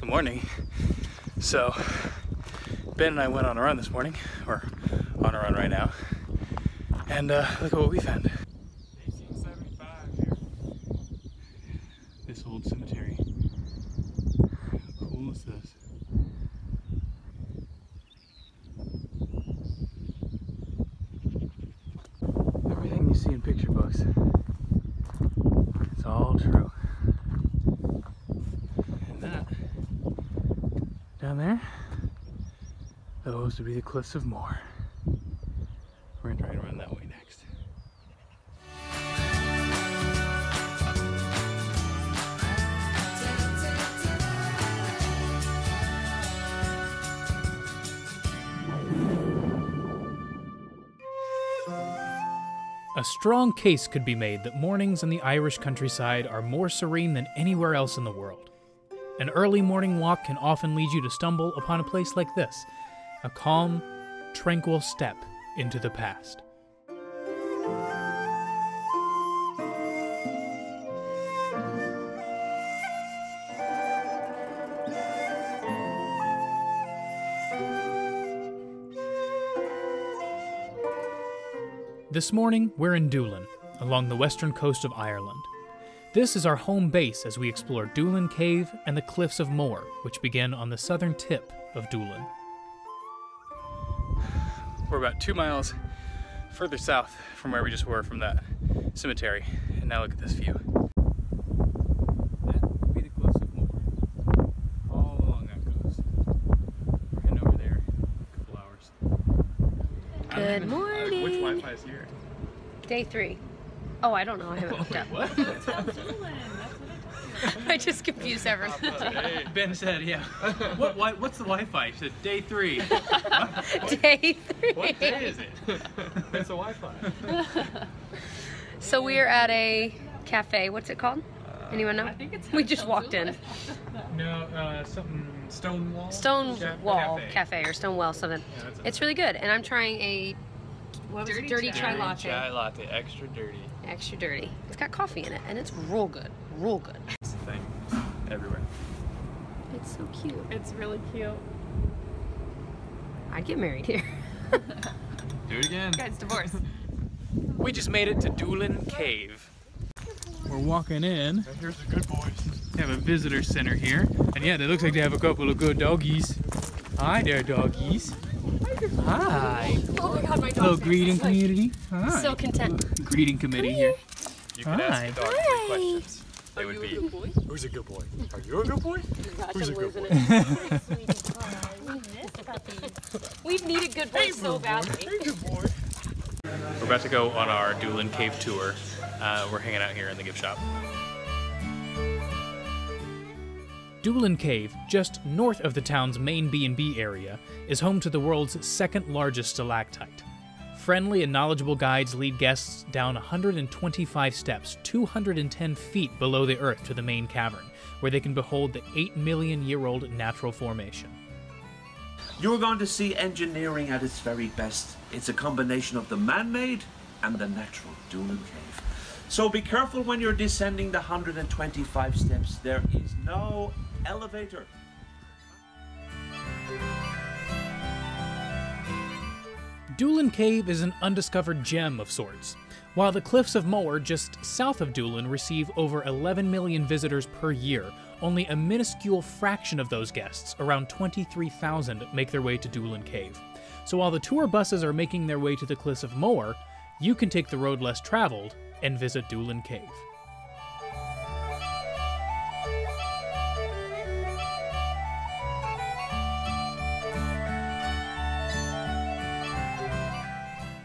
Good morning. So, Ben and I went on a run this morning, or on a run right now, and look at what we found. 1875 here. This old cemetery. How cool is this? Everything you see in picture books, it's all true. And that, down there, those would be the Cliffs of Moher. We're gonna try to run that way next. A strong case could be made that mornings in the Irish countryside are more serene than anywhere else in the world. An early morning walk can often lead you to stumble upon a place like this, a calm, tranquil step into the past. This morning, we're in Doolin, along the western coast of Ireland. This is our home base as we explore Doolin Cave and the Cliffs of Moher, which begin on the southern tip of Doolin. We're about 2 miles further south from where we just were from that cemetery, and now look at this view. That would be the Cliffs of Moher. All along that coast. We're heading over there in a couple hours. Good morning. Which Wi-Fi is here? Day 3. Oh, I don't know. I haven't looked up. What? I just confused everyone. Ben said, yeah. What's the Wi-Fi? He said, day 3. Day 3. What day is it? It's a Wi-Fi. So we are at a cafe. What's it called? Anyone know? I think it's we just walked in. No, something Stonewall? Stonewall Cafe or Stonewall something. Yeah, it's really good. And I'm trying a dirty chai latte. Chai latte, extra dirty. Extra dirty. It's got coffee in it and it's real good. Real good. It's the thing everywhere. It's so cute. It's really cute. I'd get married here. Do it again. Guys, divorce. We just made it to Doolin Cave. We're walking in. Here's the good boys. They have a visitor center here. And yeah, it looks like they have a couple of good doggies. Hi there, doggies. Hi. Oh my god, my dog's Little greeting community. Hi. so content. Greeting committee here. You can ask the dog 3 questions. They would be, Who's a good boy? Are you a good boy? Who's a good boy? We've needed good boys so badly. Hey, good boy. We're about to go on our Doolin Cave tour. We're hanging out here in the gift shop. Doolin Cave, just north of the town's main B&B area, is home to the world's second largest stalactite. Friendly and knowledgeable guides lead guests down 125 steps, 210 feet below the earth to the main cavern, where they can behold the 8-million-year-old natural formation. You're going to see engineering at its very best. It's a combination of the man-made and the natural Doolin Cave. So be careful when you're descending the 125 steps. There is no elevator. Doolin Cave is an undiscovered gem of sorts. While the Cliffs of Moher just south of Doolin receive over 11 million visitors per year, only a minuscule fraction of those guests, around 23,000, make their way to Doolin Cave. So while the tour buses are making their way to the Cliffs of Moher, you can take the road less traveled and visit Doolin Cave.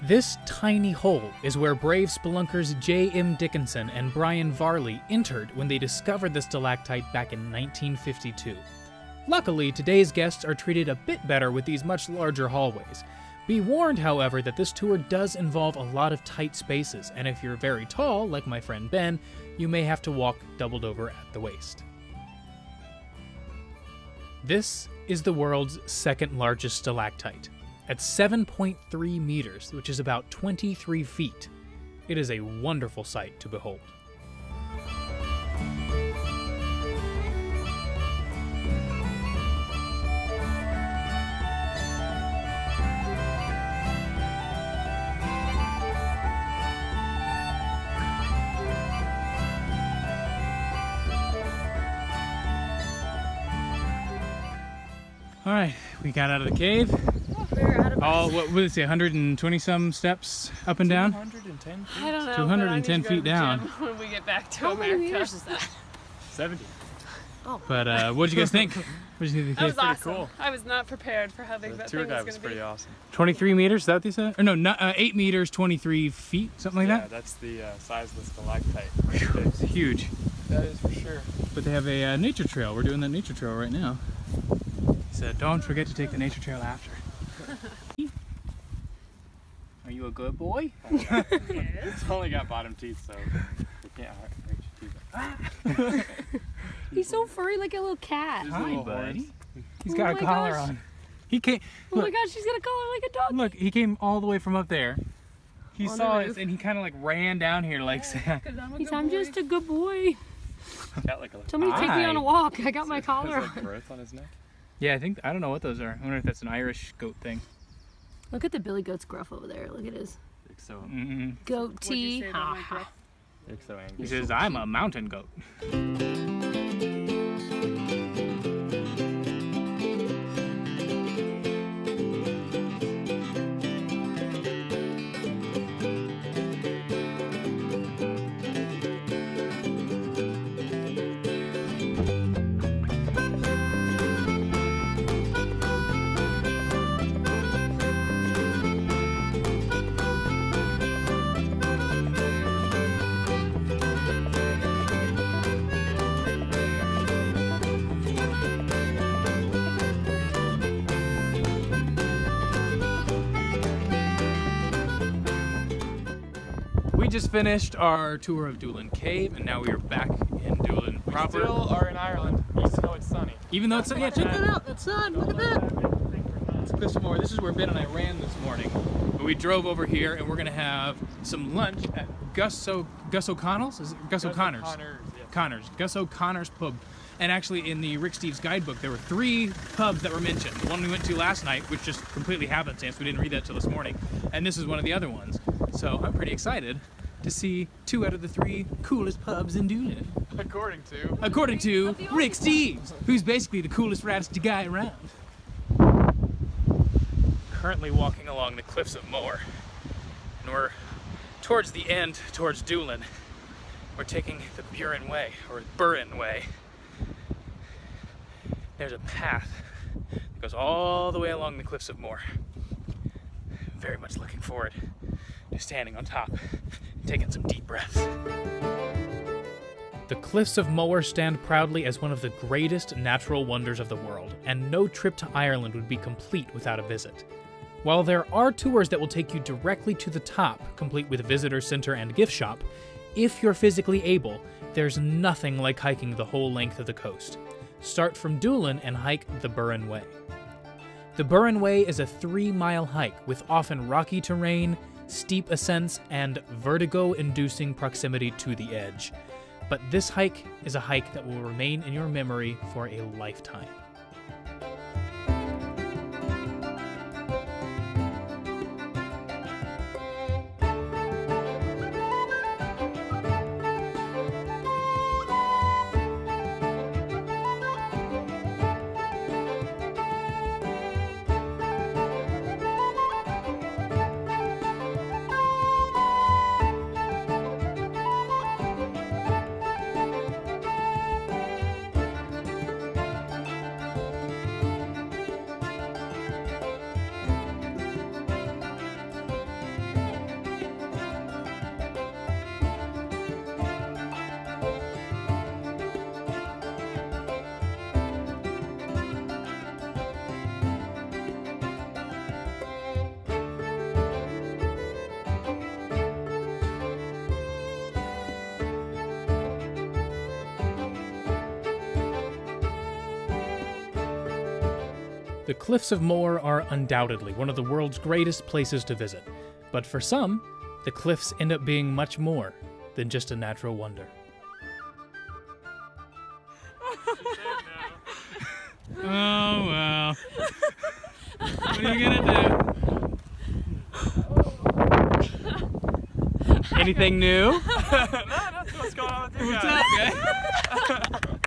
This tiny hole is where brave spelunkers J.M. Dickinson and Brian Varley entered when they discovered the stalactite back in 1952. Luckily, today's guests are treated a bit better with these much larger hallways. Be warned, however, that this tour does involve a lot of tight spaces, and if you're very tall, like my friend Ben, you may have to walk doubled over at the waist. This is the world's second largest stalactite. At 7.3 meters, which is about 23 feet, it is a wonderful sight to behold. All right, we got out of the cave. All, what would it say, 120 some steps up and down? 210 feet? I don't know. 210 feet down. When we get back to How America. many meters is that? 70. Oh. But what did you guys think? What did you think? That was awesome. cool. I was not prepared for how big that tour thing guide was was going to be. pretty awesome. 23 meters, is that what they said? Or no, 8 meters, 23 feet, something like Yeah, that? that's the size of the stalactite. It's huge. That is for sure. But they have a nature trail. We're doing that nature trail right now. He said, don't forget to take the nature trail after. Are you a good boy? Yes. It's only got bottom teeth, so they can't reach your teeth. He's so furry, like a little cat. He's a Hi, little buddy. horse. He's Oh got a my collar gosh. on. He came. Oh my Look, gosh, she's got a collar like a dog. look, he came all the way from up there. He On the saw us roof. and he kind of like ran down here like, I'm just a good boy. Got like a Tell me to take me on a walk. I got my collar There's like on. growth on his neck. yeah, I don't know what those are. I wonder if that's an Irish goat thing. Look at the Billy Goat's gruff over there. Look at his It's so, goatee. say about my Ha, ha. gruff? it's so angry. He says, I'm a mountain goat. We just finished our tour of Doolin Cave, and now we are back in Doolin We proper. still are in Ireland, even though it's sunny. Even though it's yeah, check that out. That sun. Look at that. It's Cliffs of Moher. This is where Ben and I ran this morning. But we drove over here, and we're gonna have some lunch at Gus O'Connell's. Is it Gus O'Connor's? Connor's. Gus O'Connor's pub. And actually, in the Rick Steves guidebook, there were 3 pubs that were mentioned. The one we went to last night, which just completely happenstance. We didn't read that till this morning. And this is one of the other ones. So I'm pretty excited to see 2 out of the 3 coolest pubs in Doolin. According to Rick Steves, who's basically the coolest, raddest guy around. Currently walking along the Cliffs of Moher. And we're towards the end, towards Doolin. We're taking the Burren Way, or Burren Way. There's a path that goes all the way along the Cliffs of Moher. Very much looking forward to standing on top and taking some deep breaths. The Cliffs of Moher stand proudly as one of the greatest natural wonders of the world, and no trip to Ireland would be complete without a visit. While there are tours that will take you directly to the top, complete with a visitor center and gift shop, if you're physically able, there's nothing like hiking the whole length of the coast. Start from Doolin and hike the Burren Way. The Burren Way is a 3-mile hike with often rocky terrain, steep ascents, and vertigo-inducing proximity to the edge. But this hike is a hike that will remain in your memory for a lifetime. The Cliffs of Moher are undoubtedly one of the world's greatest places to visit, but for some, the cliffs end up being much more than just a natural wonder. Oh well. What are you gonna do? Anything new? No, that's what's going on with you What's guys. up, guys?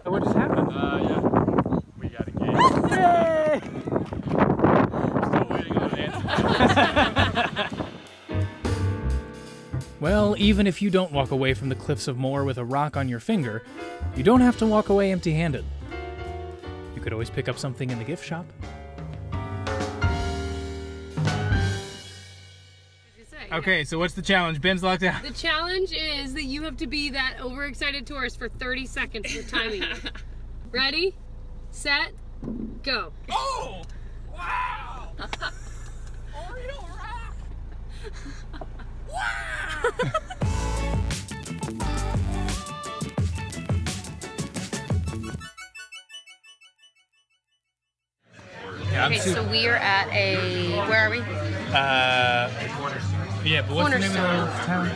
What just happened? Yeah. We got engaged. Yay! even if you don't walk away from the Cliffs of Moher with a rock on your finger, you don't have to walk away empty-handed. You could always pick up something in the gift shop. Okay, so what's the challenge? Ben's locked out. The challenge is that you have to be that overexcited tourist for 30 seconds for timing. Ready, set, go. Oh! Wow! Oreo rock! Wow! Okay, so we are at a, where are we? Yeah, but what's the name of the town?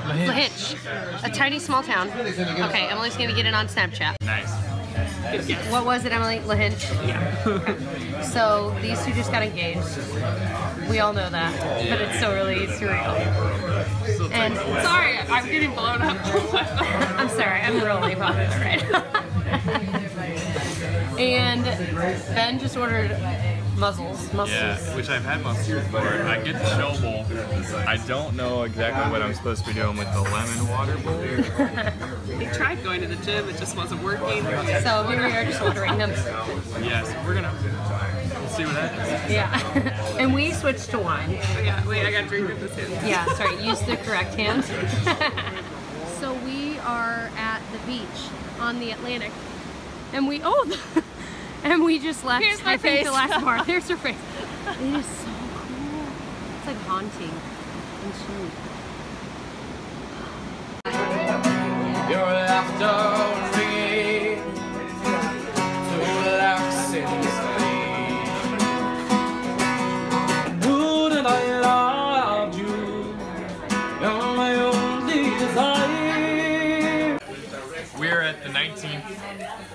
Lahinch. A tiny small town. Okay, Emily's gonna get it on Snapchat. Nice. What was it, Emily? Lahinch? Yeah. Okay. So these two just got engaged. We all know that, but it's so really surreal. And sorry, I'm getting blown up. I'm sorry, I'm really popular right now. And Ben just ordered mussels. Yeah, which I've had mussels before. I get the show bowl. I don't know exactly what I'm supposed to be doing with the lemon water bowl. We tried going to the gym, it just wasn't working. So here we are just ordering them. Yes, we're gonna see what happens. Yeah. And we switched to wine. Yeah, wait, I gotta drink with this hand. Yeah, sorry, use the correct hand. So we are at the beach on the Atlantic, and we and we just left. Here's my I think face. the last part. Here's her face. It is so cool. It's like haunting and chilly. Your laughter ringing to relaxing sleep. Wouldn't I love you? You're my only desire. We're at the 19th.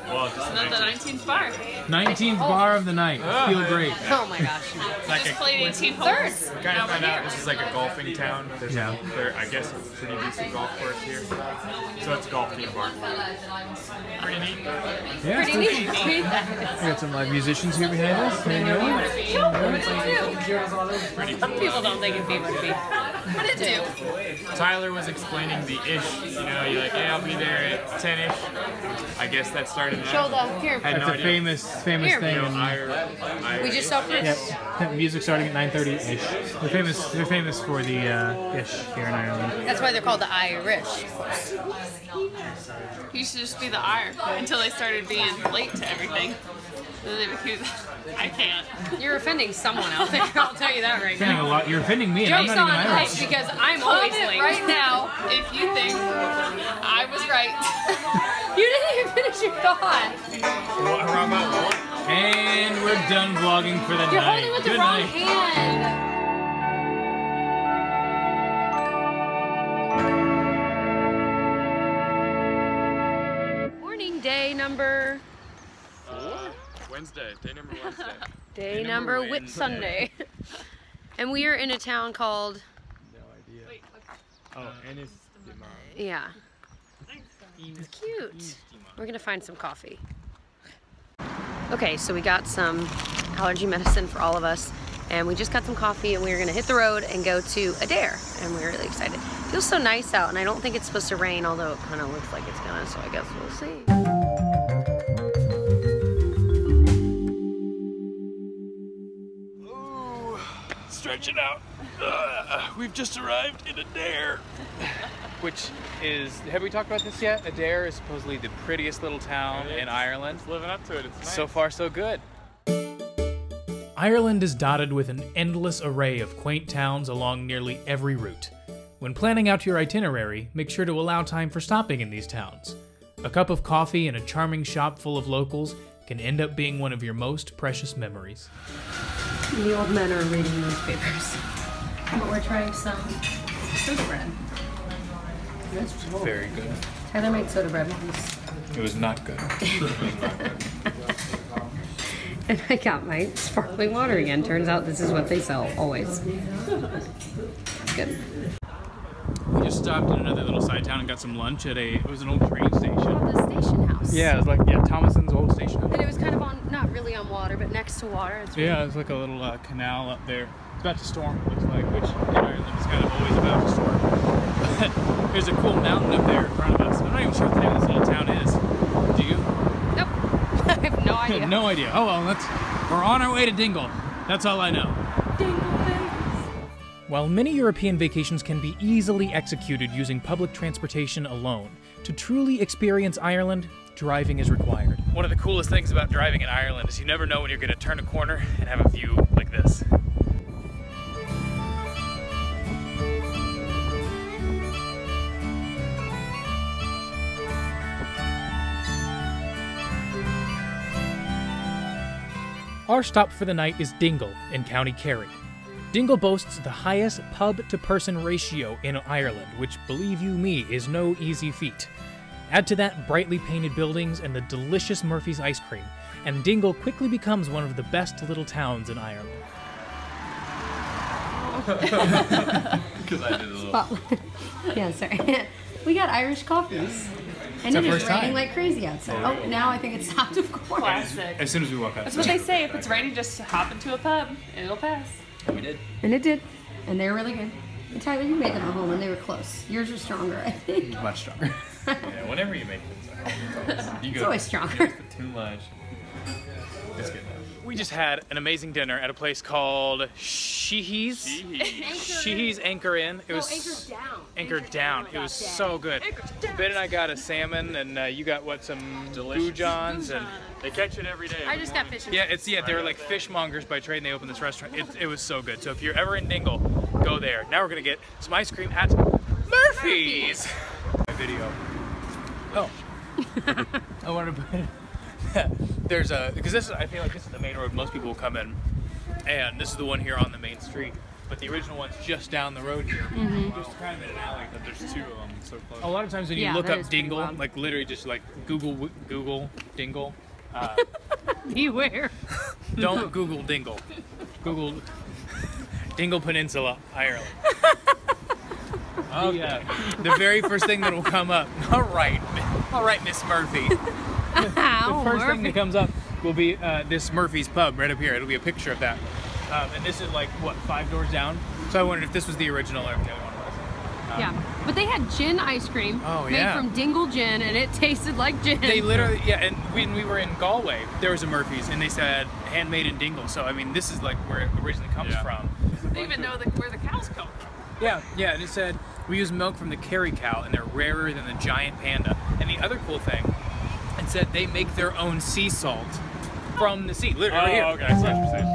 Well, just Not the 19th bar. 19th bar of the night. Feel great. Oh my gosh. It's like Just a, played 18 holes. kind of find out this is like a golfing town. There's Yeah. I guess a pretty decent golf course here. So it's a golf theme bar. Pretty neat. Yeah, Pretty neat. we got some live musicians here behind us. Some people don't think it'd be what it'd be. But it do. Tyler was explaining the ish. You know, you're like, yeah, I'll be there at 10-ish. I guess that started. Show the, here. Had That's no a idea. famous Here. thing. You know, in- We just opened it. Yep. Music starting at 9:30-ish. They're famous for the ish here in Ireland. That's why they're called the Irish. You should just be the ire until they started being late to everything. Then they became, I can't. You're offending someone out there, I'll tell you that right Offending a now. lot. You're offending me, and I'm Joke's not on even us Irish. because I'm always Comment late. right now if you think I was right. You didn't even finish your thought. And we're done vlogging for the You're night. holding with the Good wrong night. hand. Morning, day number. Wednesday, day number Wednesday. Day number Whit Sunday. And we are in a town called, No idea. Oh, Ennis. yeah. It's cute. We're gonna find some coffee. Okay, so we got some allergy medicine for all of us, and we just got some coffee, and we're gonna hit the road and go to Adair, and we're really excited. It feels so nice out, and I don't think it's supposed to rain, although it kind of looks like it's gonna, so I guess we'll see. Ooh, stretch it out. We've just arrived in Adair. Which is, have we talked about this yet? Adair is supposedly the prettiest little town in Ireland. It's living up to it. It's nice. So far, so good. Ireland is dotted with an endless array of quaint towns along nearly every route. When planning out your itinerary, make sure to allow time for stopping in these towns. A cup of coffee in a charming shop full of locals can end up being one of your most precious memories. The old men are reading newspapers. But we're trying some soda bread. Very good. Tyler made soda bread once. It was not good. And I got my sparkling water again. Turns out this is what they sell, always. Good. We just stopped in another little side town and got some lunch at it was an old train station. Oh, the station house. Yeah, it was like, Thomason's old station house. And it was kind of on, not really on water, but next to water. It's Yeah, it's like a little canal up there. It's about to storm, it looks like, which in Ireland is kind of always about to storm. But there's a cool mountain up there in front of us. I'm not even sure what the name of this little town is. Do you? Nope. I have no idea. No idea. Oh well, we're on our way to Dingle. That's all I know. While many European vacations can be easily executed using public transportation alone, to truly experience Ireland, driving is required. One of the coolest things about driving in Ireland is you never know when you're going to turn a corner and have a view like this. Our stop for the night is Dingle in County Kerry. Dingle boasts the highest pub-to-person ratio in Ireland, which, believe you me, is no easy feat. Add to that brightly painted buildings and the delicious Murphy's ice cream, and Dingle quickly becomes one of the best little towns in Ireland. Because I did a little. Yeah, sorry. We got Irish coffees. And it is raining like crazy outside. Oh, now I think it stopped, of course. Classic. As soon as we walk out. That's what they say. If it's raining, just hop into a pub and it'll pass. And we did. And it did. And they were really good. And Tyler, you made them at home and they were close. Yours are stronger, I think. Much stronger. Yeah, whenever you make things at home, It's always stronger. You put too much. It's good though. We just had an amazing dinner at a place called Sheehy's Anchor Inn. It was Anchor Down. It was so good. Ben and I got a salmon, and you got what, some boujons, and they catch it every day. I just got fish. Yeah, they're like fishmongers by trade, and they opened this restaurant. It was so good. So if you're ever in Dingle, go there. Now we're gonna get some ice cream at Murphy's. My video. Oh. I wanted to put it. There's because I feel like this is the main road most people will come in, and this is the one here on the main street, but the original one's just down the road here, just kind of in an alley. But there's two of them so close. A lot of times when you look up Dingle, like literally just like Google Dingle. Beware. Don't Google Dingle. Google Dingle Peninsula, Ireland. The very first thing that will come up. All right, Miss Murphy. The first thing that comes up will be this Murphy's pub right up here. It'll be a picture of that. And this is like, what, 5 doors down? So I wondered if this was the original or if the other one was. Yeah, but they had gin ice cream made from Dingle gin, and it tasted like gin. They literally, and when we were in Galway, there was a Murphy's, and they said handmade in Dingle. So, I mean, this is like where it originally comes from. They even know where the cows come from. Yeah, and it said, we use milk from the Kerry cow, and they're rarer than the giant panda. And the other cool thing, it said they make their own sea salt from the sea, literally here. Okay, I see what you're saying.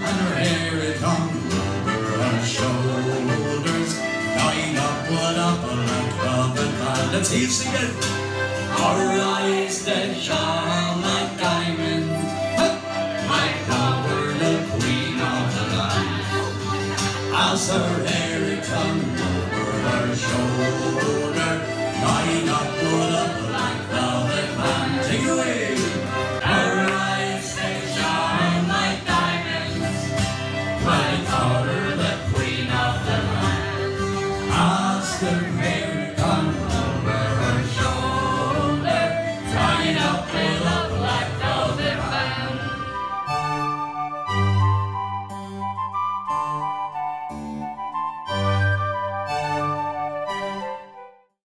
Her hair it hung over her shoulders, tying up one up like velvet band. Let's hear you sing it. Our eyes that shine like diamonds, might cover the queen of the land. As her hair it hung over her shoulders,